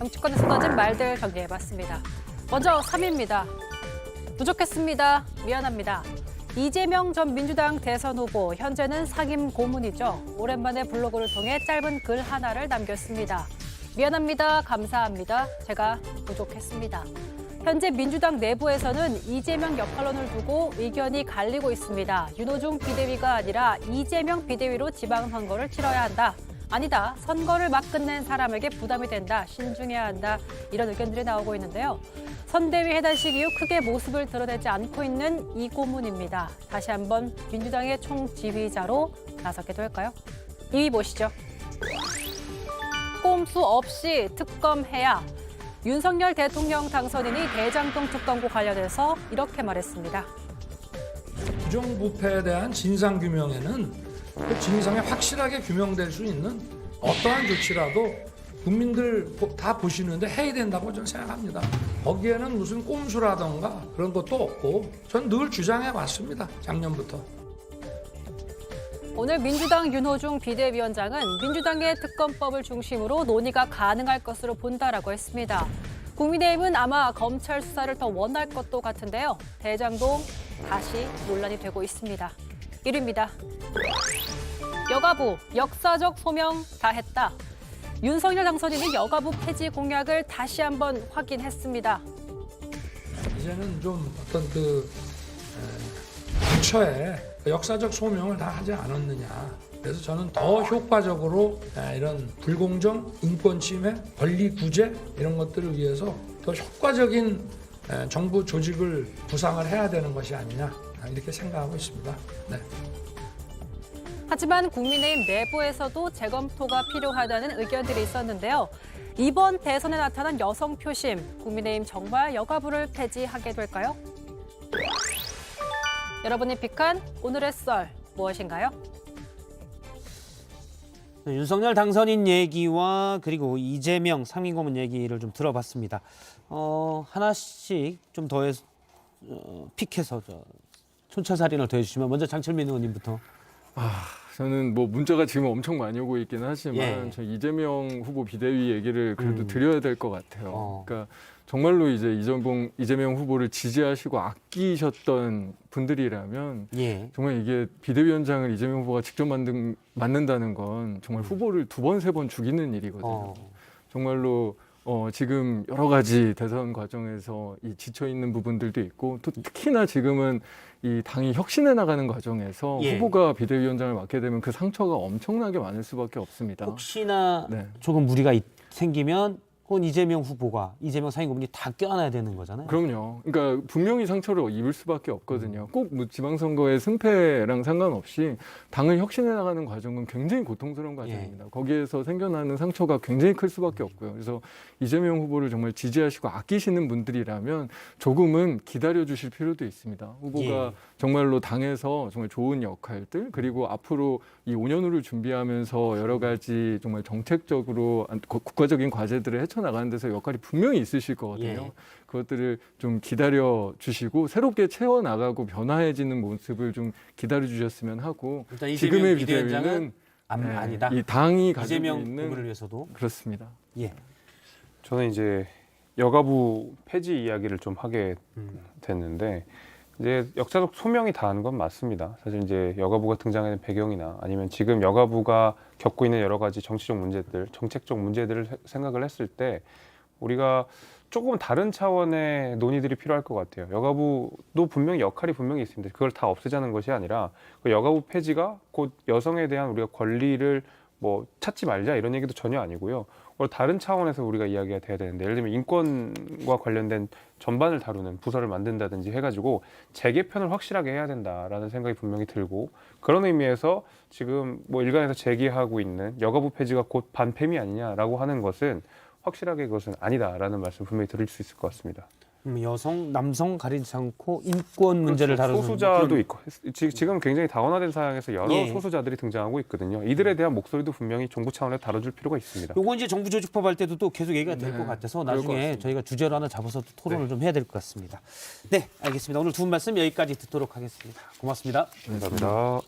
정치권에서 던진 말들 정리해봤습니다. 먼저 3위입니다. 부족했습니다. 미안합니다. 이재명 전 민주당 대선 후보, 현재는 상임 고문이죠. 오랜만에 블로그를 통해 짧은 글 하나를 남겼습니다. 미안합니다. 감사합니다. 제가 부족했습니다. 현재 민주당 내부에서는 이재명 역할론을 두고 의견이 갈리고 있습니다. 윤호중 비대위가 아니라 이재명 비대위로 지방선거를 치러야 한다. 아니다. 선거를 막 끝낸 사람에게 부담이 된다. 신중해야 한다. 이런 의견들이 나오고 있는데요. 선대위 해단식 이후 크게 모습을 드러내지 않고 있는 이 고문입니다. 다시 한번 민주당의 총지휘자로 나서게 될까요? 2위 보시죠. 꼼수 없이 특검해야. 윤석열 대통령 당선인이 대장동 특검과 관련해서 이렇게 말했습니다. 부정부패에 대한 진상규명에는 그 진상이 확실하게 규명될 수 있는 어떠한 조치라도 국민들 다 보시는데 해야 된다고 저는 생각합니다. 거기에는 무슨 꼼수라던가 그런 것도 없고 전 늘 주장해 왔습니다. 작년부터. 오늘 민주당 윤호중 비대위원장은 민주당의 특검법을 중심으로 논의가 가능할 것으로 본다라고 했습니다. 국민의힘은 아마 검찰 수사를 더 원할 것도 같은데요. 대장동 다시 논란이 되고 있습니다. 1위입니다. 여가부 역사적 소명 다 했다. 윤석열 당선인이 여가부 폐지 공약을 다시 한번 확인했습니다. 이제는 좀 어떤 근처에 역사적 소명을 다 하지 않았느냐. 그래서 저는 더 효과적으로 이런 불공정, 인권 침해, 권리 구제 이런 것들을 위해서 더 효과적인 정부 조직을 구상을 해야 되는 것이 아니냐 이렇게 생각하고 있습니다. 네. 하지만 국민의힘 내부에서도 재검토가 필요하다는 의견들이 있었는데요. 이번 대선에 나타난 여성 표심, 국민의힘 정말 여가부를 폐지하게 될까요? 여러분이 픽한 오늘의 썰 무엇인가요? 네, 윤석열 당선인 얘기와 그리고 이재명 상임고문 얘기를 좀 들어봤습니다. 하나씩 좀 더해서 픽해서 촌철살인을 더해주시면 먼저 장철민 의원님부터. 저는 뭐 문자가 지금 엄청 많이 오고 있기는 하지만 예. 저 이재명 후보 비대위 얘기를 그래도 드려야 될 것 같아요. 그러니까 정말로 이제 이재명 후보를 지지하시고 아끼셨던 분들이라면 예. 정말 이게 비대위원장을 이재명 후보가 직접 맡는다는 건 정말 후보를 두 번, 세 번 죽이는 일이거든요. 정말로 지금 여러 가지 대선 과정에서 이 지쳐 있는 부분들도 있고 또 특히나 지금은 이 당이 혁신해 나가는 과정에서 예. 후보가 비대위원장을 맡게 되면 그 상처가 엄청나게 많을 수밖에 없습니다. 혹시나 네. 조금 무리가 생기면 그건 이재명 후보가 이재명 상임고문이 다 껴안아야 되는 거잖아요. 그럼요. 그러니까 분명히 상처를 입을 수밖에 없거든요. 꼭 뭐 지방선거의 승패랑 상관없이 당을 혁신해 나가는 과정은 굉장히 고통스러운 과정입니다. 거기에서 생겨나는 상처가 굉장히 클 수밖에 없고요. 그래서 이재명 후보를 정말 지지하시고 아끼시는 분들이라면 조금은 기다려 주실 필요도 있습니다. 후보가 정말로 당에서 정말 좋은 역할들 그리고 앞으로 이 5년 후를 준비하면서 여러 가지 정말 정책적으로 국가적인 과제들을 헤쳐나가는 데서 역할이 분명히 있으실 거거든요. 그것들을 좀 기다려 주시고 새롭게 채워나가고 변화해지는 모습을 좀 기다려 주셨으면 하고 지금의 비대위는 아니다. 이 당이 가지고 이재명 있는 후보를 위해서도 그렇습니다. 예. 저는 이제 여가부 폐지 이야기를 좀 하게 됐는데 이제 역사적 소명이 다한 건 맞습니다. 사실 이제 여가부가 등장하는 배경이나 아니면 지금 여가부가 겪고 있는 여러 가지 정치적 문제들, 정책적 문제들을 생각을 했을 때 우리가 조금 다른 차원의 논의들이 필요할 것 같아요. 여가부도 분명히 역할이 분명히 있습니다. 그걸 다 없애자는 것이 아니라 그 여가부 폐지가 곧 여성에 대한 우리가 권리를 뭐 찾지 말자 이런 얘기도 전혀 아니고요. 다른 차원에서 우리가 이야기가 돼야 되는데 예를 들면 인권과 관련된 전반을 다루는 부서를 만든다든지 해가지고 재개편을 확실하게 해야 된다라는 생각이 분명히 들고 그런 의미에서 지금 뭐 일간에서 제기하고 있는 여가부 폐지가 곧 반패미 아니냐라고 하는 것은 확실하게 그것은 아니다라는 말씀 분명히 드릴 수 있을 것 같습니다. 여성, 남성 가리지 않고 인권 문제를 다루는 소수자도 있고 지금 굉장히 다원화된 상황에서 여러 예. 소수자들이 등장하고 있거든요. 이들에 대한 목소리도 분명히 정부 차원에서 다뤄줄 필요가 있습니다. 요거 이제 정부 조직법 할 때도 또 계속 얘기가 될 것 같아서 나중에 저희가 주제로 하나 잡아서 또 토론을 좀 해야 될 것 같습니다. 네, 알겠습니다. 오늘 두 분 말씀 여기까지 듣도록 하겠습니다. 고맙습니다. 감사합니다.